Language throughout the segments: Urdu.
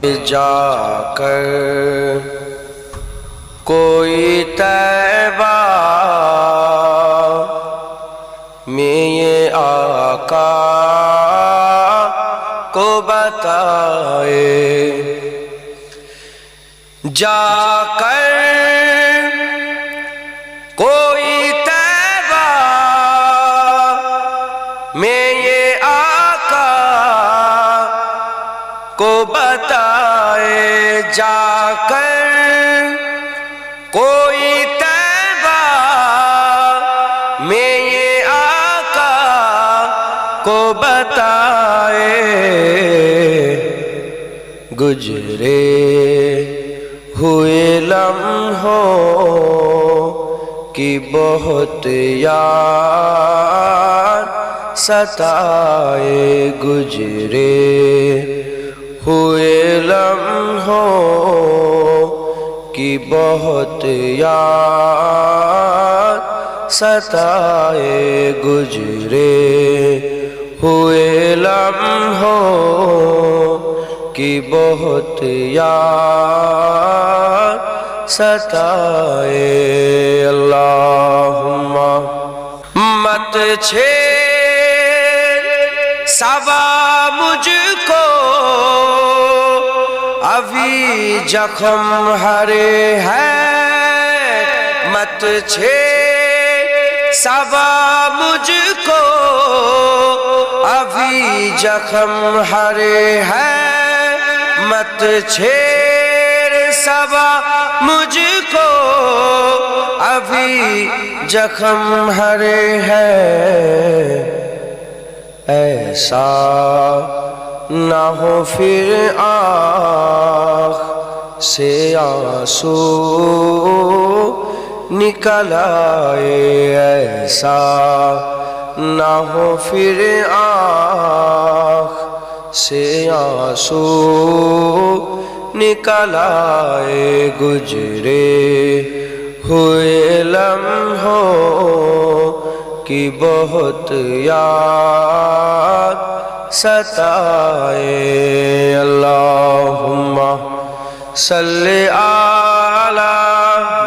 جا کر کوئی طیبہ میں یہ آقا کو بتائے، جا کر کوئی طیبہ میں یہ آقا کو بتائے، جا کر کوئی طیبہ میں یہ آقا کو بتائے، گزرے ہوئے لمحوں کی بہت یاد ستائے، گزرے ہوئے لمحوں کی بہت یاد ستائے، گزرے ہوئے لمحوں کی بہت یاد ستائے۔ اللہم مت چھیڑ صبا مجھ کو، ابھی زخم ہرے ہے، مت چھیڑ صبا مجھ کو، ابھی زخم ہرے ہے، مت چھیڑ صبا مجھ کو، ابھی زخم ہرے ہے، ایسا نہ ہو پھر آنکھ سے آنسو نکل آئے، ایسا نہ ہو پھر آنکھ سے آنسو نکل آئے، گزرے ہوئے لمحوں کی بہت یاد ستائے۔ اللہم صلی علی،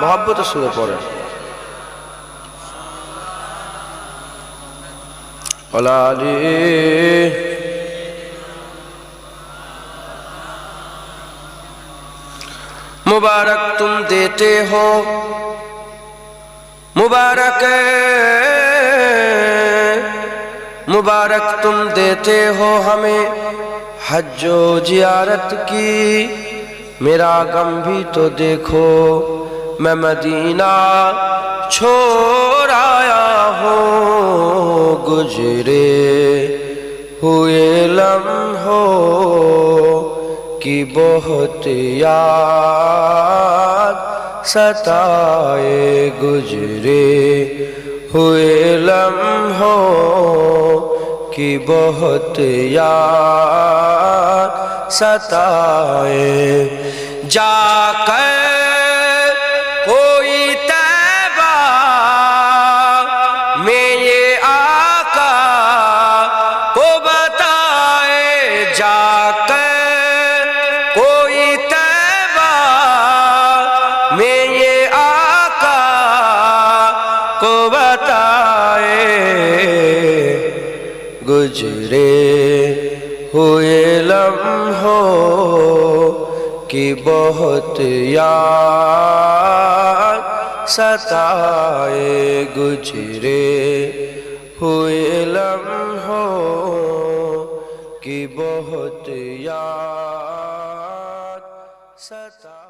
محبت سے پڑھیں، علی مبارک تم دیتے ہو، مبارک مبارک تم دیتے ہو ہمیں حج و زیارت کی، میرا غم بھی تو دیکھو، میں مدینہ چھوڑ آیا ہوں، گزرے ہوئے لمحوں کی بہت یاد ستائے، گزرے ہوئے لمحوں کی بہت یاد ستائے، جا کر کوئی طیبہ میں یہ آقا کو بتائے، جا کر کوئی طیبہ میں یہ آقا کو بتائے، گزرے ہوئے لمحوں کی بہت یاد ستائے، گزرے ہوئے لمحوں کی بہت یاد ستائے۔